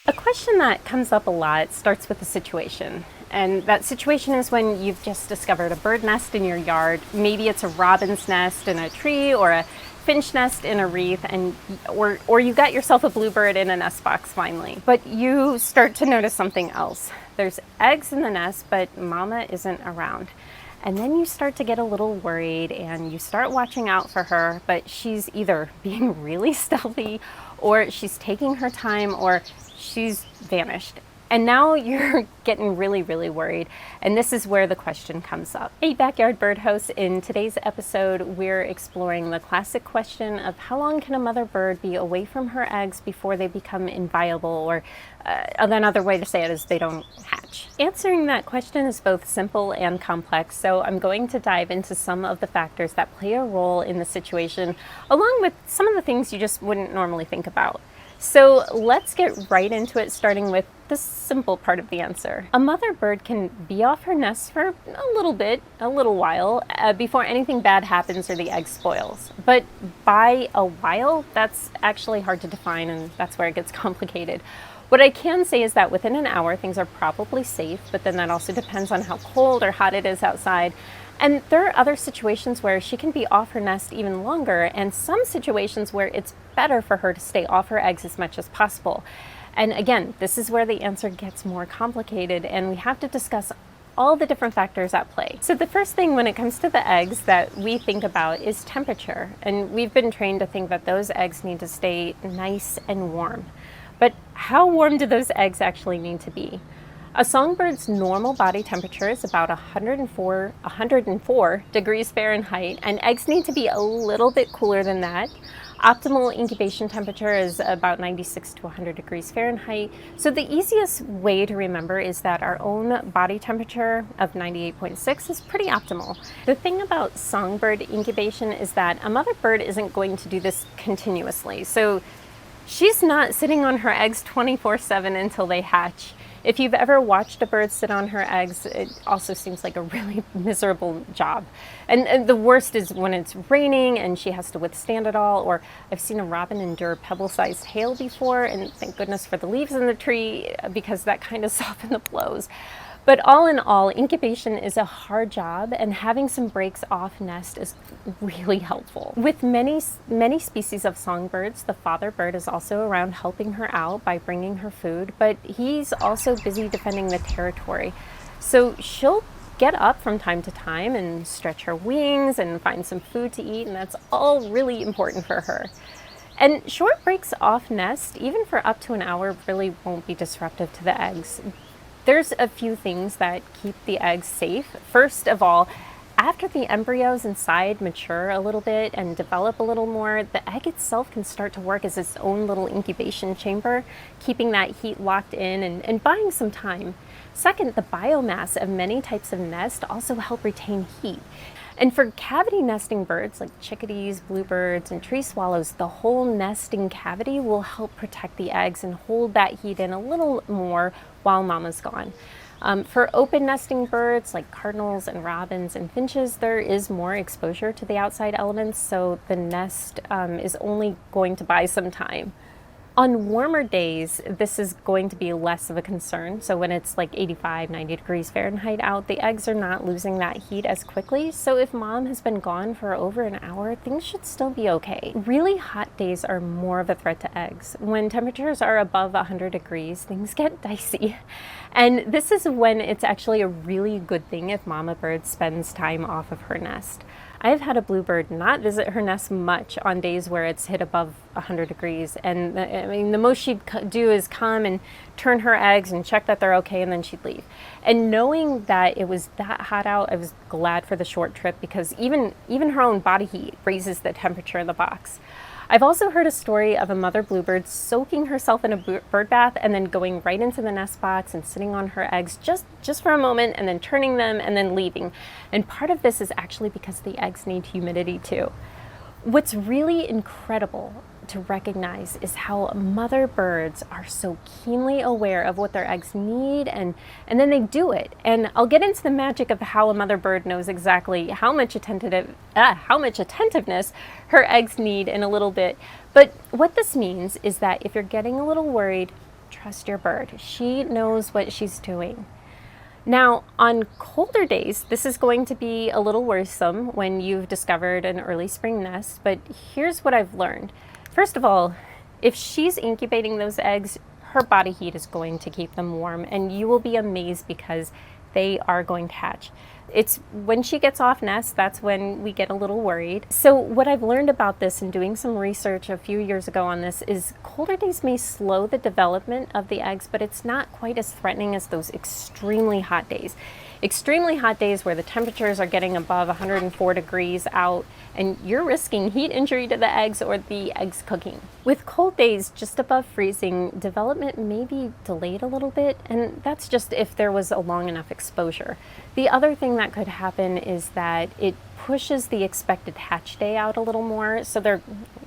A question that comes up a lot starts with a situation. And that situation is when you've just discovered a bird nest in your yard. Maybe it's a robin's nest in a tree or a finch nest in a wreath, and or you got yourself a bluebird in a nest box finally. But you start to notice something else. There's eggs in the nest, but mama isn't around. And then you start to get a little worried and you start watching out for her, but she's either being really stealthy or she's taking her time or she's vanished. And now you're getting really, really worried. And this is where the question comes up. Hey, Backyard Bird hosts, in today's episode, we're exploring the classic question of how long can a mother bird be away from her eggs before they become inviable, or another way to say it is they don't hatch. Answering that question is both simple and complex, so I'm going to dive into some of the factors that play a role in the situation, along with some of the things you just wouldn't normally think about. So let's get right into it, starting with the simple part of the answer. A mother bird can be off her nest for a little while, before anything bad happens or the egg spoils. But by a while, that's actually hard to define, and that's where it gets complicated. What I can say is that within an hour, things are probably safe, but then that also depends on how cold or hot it is outside. And there are other situations where she can be off her nest even longer, and some situations where it's better for her to stay off her eggs as much as possible. And again, this is where the answer gets more complicated, and we have to discuss all the different factors at play. So the first thing when it comes to the eggs that we think about is temperature. And we've been trained to think that those eggs need to stay nice and warm. But how warm do those eggs actually need to be? A songbird's normal body temperature is about 104 degrees Fahrenheit, and eggs need to be a little bit cooler than that. Optimal incubation temperature is about 96 to 100 degrees Fahrenheit. So the easiest way to remember is that our own body temperature of 98.6 is pretty optimal. The thing about songbird incubation is that a mother bird isn't going to do this continuously. So she's not sitting on her eggs 24/7 until they hatch. If you've ever watched a bird sit on her eggs, it also seems like a really miserable job. And the worst is when it's raining and she has to withstand it all, or I've seen a robin endure pebble-sized hail before, and thank goodness for the leaves in the tree because that kind of softened the blows. But all in all, incubation is a hard job, and having some breaks off nest is really helpful. With many species of songbirds, the father bird is also around helping her out by bringing her food, but he's also busy defending the territory. So she'll get up from time to time and stretch her wings and find some food to eat, and that's all really important for her. And short breaks off nest, even for up to an hour, really won't be disruptive to the eggs. There's a few things that keep the eggs safe. First of all, after the embryos inside mature a little bit and develop a little more, the egg itself can start to work as its own little incubation chamber, keeping that heat locked in and buying some time. Second, the biomass of many types of nest also help retain heat. And for cavity nesting birds like chickadees, bluebirds, and tree swallows, the whole nesting cavity will help protect the eggs and hold that heat in a little more while mama's gone. For open nesting birds like cardinals and robins and finches, there is more exposure to the outside elements, so the nest is only going to buy some time. On warmer days, this is going to be less of a concern. So when it's like 85, 90 degrees Fahrenheit out, the eggs are not losing that heat as quickly. So if mom has been gone for over an hour, things should still be okay. Really hot days are more of a threat to eggs. When temperatures are above 100 degrees, things get dicey. And this is when it's actually a really good thing if mama bird spends time off of her nest. I've had a bluebird not visit her nest much on days where it's hit above 100 degrees. And the most she'd do is come and turn her eggs and check that they're okay, and then she'd leave. And knowing that it was that hot out, I was glad for the short trip, because even her own body heat raises the temperature in the box. I've also heard a story of a mother bluebird soaking herself in a bird bath and then going right into the nest box and sitting on her eggs just for a moment and then turning them and then leaving. And part of this is actually because the eggs need humidity too. What's really incredible to recognize is how mother birds are so keenly aware of what their eggs need, and then they do it. And I'll get into the magic of how a mother bird knows exactly how much attentiveness her eggs need in a little bit. But what this means is that if you're getting a little worried, trust your bird. She knows what she's doing. Now, on colder days, this is going to be a little worrisome when you've discovered an early spring nest, but here's what I've learned. First of all, if she's incubating those eggs, her body heat is going to keep them warm, and you will be amazed because they are going to hatch. It's when she gets off nest, that's when we get a little worried. So what I've learned about this and doing some research a few years ago on this is colder days may slow the development of the eggs, but it's not quite as threatening as those extremely hot days. Extremely hot days where the temperatures are getting above 104 degrees out and you're risking heat injury to the eggs or the eggs cooking. With cold days just above freezing, development may be delayed a little bit, and that's just if there was a long enough exposure. The other thing that could happen is that it pushes the expected hatch day out a little more, so they're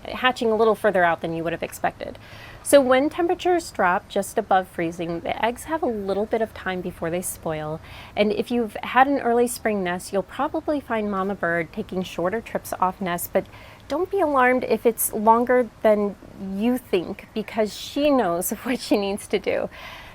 hatching a little further out than you would have expected. So when temperatures drop just above freezing, the eggs have a little bit of time before they spoil. And if you've had an early spring nest, you'll probably find mama bird taking shorter trips off nest, but don't be alarmed if it's longer than you think, because she knows what she needs to do.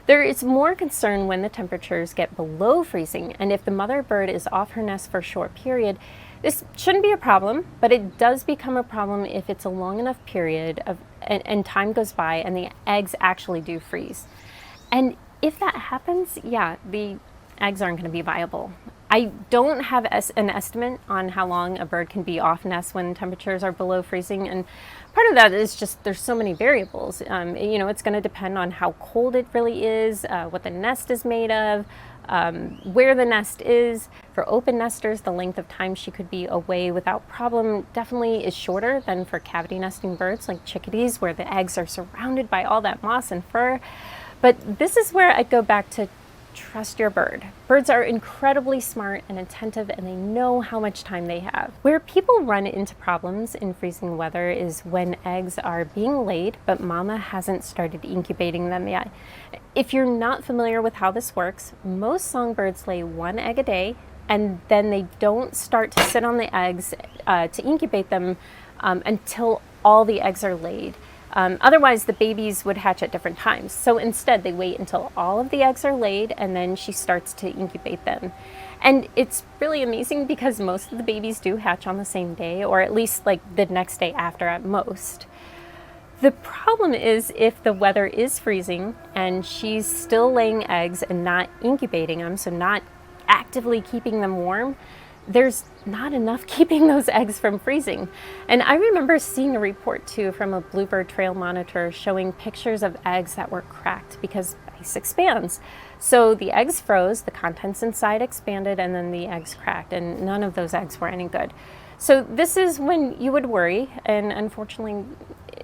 There is more concern when the temperatures get below freezing, and if the mother bird is off her nest for a short period, this shouldn't be a problem, but it does become a problem if it's a long enough period and time goes by and the eggs actually do freeze. And if that happens, yeah, the eggs aren't going to be viable. I don't have an estimate on how long a bird can be off nest when temperatures are below freezing, and part of that is just there's so many variables. It's going to depend on how cold it really is, what the nest is made of, where the nest is. For open nesters, the length of time she could be away without problem definitely is shorter than for cavity nesting birds like chickadees, where the eggs are surrounded by all that moss and fur. But this is where I go back to trust your bird. Birds are incredibly smart and attentive, and they know how much time they have. Where people run into problems in freezing weather is when eggs are being laid, but mama hasn't started incubating them yet. If you're not familiar with how this works, most songbirds lay one egg a day, and then they don't start to sit on the eggs to incubate them until all the eggs are laid. Otherwise, the babies would hatch at different times. So instead, they wait until all of the eggs are laid, and then she starts to incubate them. And it's really amazing because most of the babies do hatch on the same day, or at least like the next day after at most. The problem is if the weather is freezing and she's still laying eggs and not incubating them, so not actively keeping them warm, there's not enough keeping those eggs from freezing. And I remember seeing a report too from a bluebird trail monitor showing pictures of eggs that were cracked because ice expands. So the eggs froze, the contents inside expanded, and then the eggs cracked, and none of those eggs were any good. So this is when you would worry, and unfortunately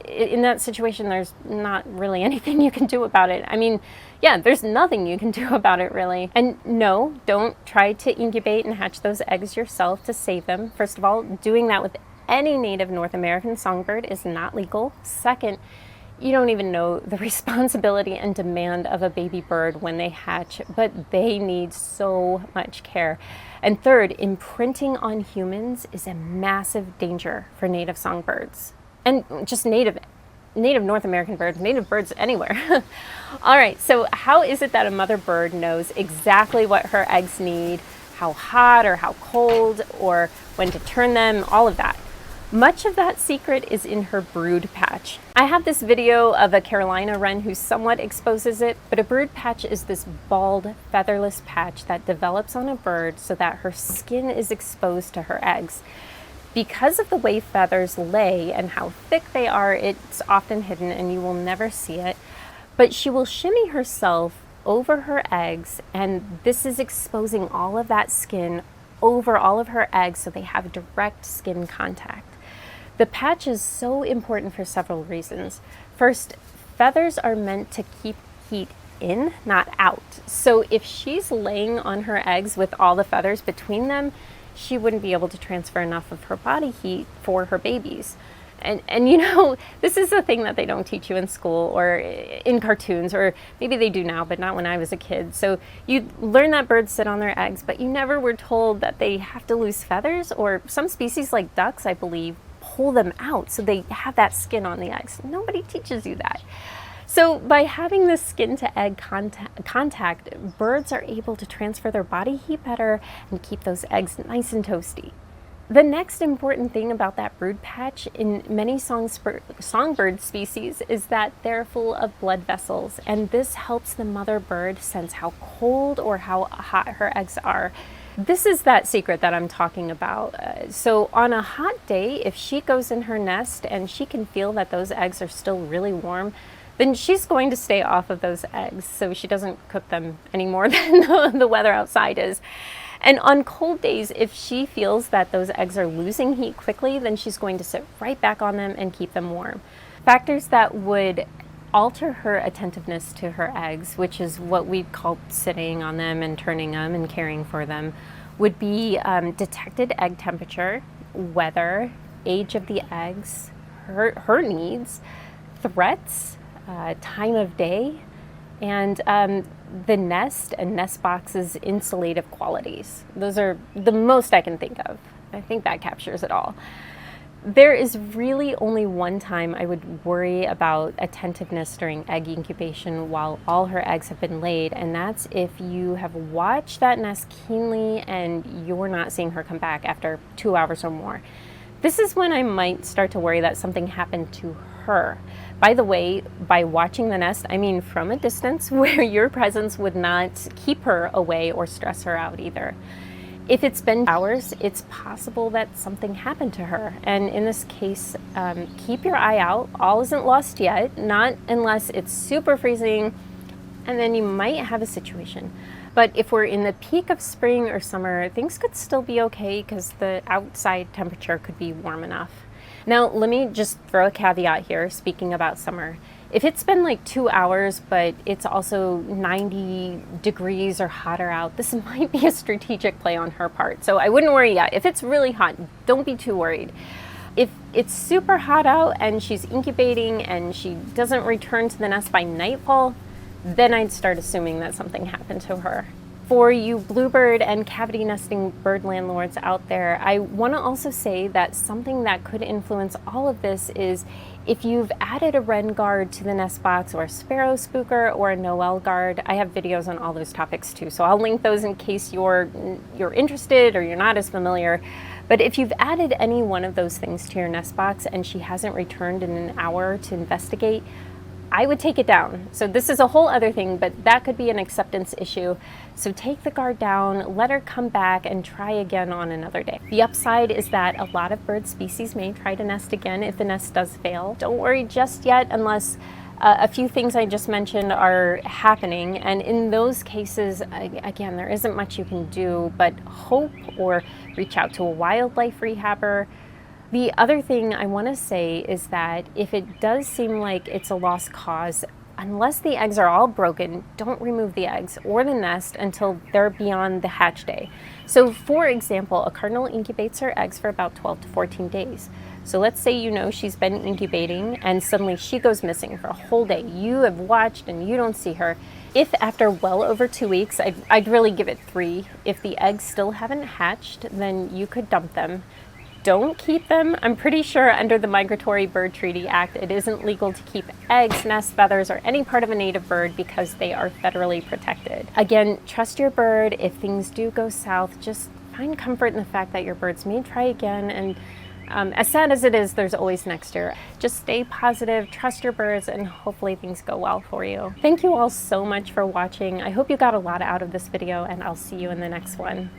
in that situation there's not really anything you can do about it. I mean, yeah, there's nothing you can do about it really. And no, don't try to incubate and hatch those eggs yourself to save them. First of all, doing that with any native North American songbird is not legal. Second, you don't even know the responsibility and demand of a baby bird when they hatch, but they need so much care. And third, imprinting on humans is a massive danger for native songbirds. And just native North American birds, native birds anywhere. All right, so how is it that a mother bird knows exactly what her eggs need, how hot or how cold, or when to turn them, all of that? Much of that secret is in her brood patch. I have this video of a Carolina wren who somewhat exposes it, but a brood patch is this bald, featherless patch that develops on a bird so that her skin is exposed to her eggs. Because of the way feathers lay and how thick they are, it's often hidden and you will never see it. But she will shimmy herself over her eggs, and this is exposing all of that skin over all of her eggs so they have direct skin contact. The patch is so important for several reasons. First, feathers are meant to keep heat in, not out. So if she's laying on her eggs with all the feathers between them, she wouldn't be able to transfer enough of her body heat for her babies. And you know, this is the thing that they don't teach you in school or in cartoons, or maybe they do now, but not when I was a kid. So you learn that birds sit on their eggs, but you never were told that they have to lose feathers, or some species like ducks, I believe, pull them out so they have that skin on the eggs. Nobody teaches you that. So by having this skin to egg contact, birds are able to transfer their body heat better and keep those eggs nice and toasty. The next important thing about that brood patch in many songbird species is that they're full of blood vessels, and this helps the mother bird sense how cold or how hot her eggs are. This is that secret that I'm talking about. So on a hot day, if she goes in her nest and she can feel that those eggs are still really warm, then she's going to stay off of those eggs so she doesn't cook them any more than the weather outside is. And on cold days, if she feels that those eggs are losing heat quickly, then she's going to sit right back on them and keep them warm. Factors that would alter her attentiveness to her eggs, which is what we call sitting on them and turning them and caring for them, would be detected egg temperature, weather, age of the eggs, her needs, threats, time of day, and the nest and nest box's insulative qualities. Those are the most I can think of. I think that captures it all. There is really only one time I would worry about attentiveness during egg incubation while all her eggs have been laid, and that's if you have watched that nest keenly and you're not seeing her come back after 2 hours or more. This is when I might start to worry that something happened to her. By the way, by watching the nest, I mean from a distance where your presence would not keep her away or stress her out either. If it's been hours, it's possible that something happened to her. And in this case, keep your eye out. All isn't lost yet, not unless it's super freezing, and then you might have a situation. But if we're in the peak of spring or summer, things could still be okay because the outside temperature could be warm enough. Now, let me just throw a caveat here, speaking about summer. If it's been like 2 hours, but it's also 90 degrees or hotter out, this might be a strategic play on her part. So I wouldn't worry yet. If it's really hot, don't be too worried. If it's super hot out and she's incubating and she doesn't return to the nest by nightfall, then I'd start assuming that something happened to her. For you bluebird and cavity nesting bird landlords out there, I want to also say that something that could influence all of this is if you've added a wren guard to the nest box or a sparrow spooker or a Noel guard. I have videos on all those topics too, so I'll link those in case you're interested or you're not as familiar. But if you've added any one of those things to your nest box and she hasn't returned in an hour to investigate, I would take it down. So this is a whole other thing, but that could be an acceptance issue. So take the guard down, let her come back, and try again on another day. The upside is that a lot of bird species may try to nest again if the nest does fail. Don't worry just yet unless a few things I just mentioned are happening. And in those cases, again, there isn't much you can do but hope or reach out to a wildlife rehabber. The other thing I want to say is that if it does seem like it's a lost cause, unless the eggs are all broken, don't remove the eggs or the nest until they're beyond the hatch day. So for example, a cardinal incubates her eggs for about 12 to 14 days. So let's say you know she's been incubating and suddenly she goes missing for a whole day. You have watched and you don't see her. If after well over 2 weeks, I'd really give it 3. If the eggs still haven't hatched, then you could dump them. Don't keep them. I'm pretty sure under the Migratory Bird Treaty Act, it isn't legal to keep eggs, nests, feathers, or any part of a native bird because they are federally protected. Again, trust your bird. If things do go south, just find comfort in the fact that your birds may try again. And as sad as it is, there's always next year. Just stay positive, trust your birds, and hopefully things go well for you. Thank you all so much for watching. I hope you got a lot out of this video, and I'll see you in the next one.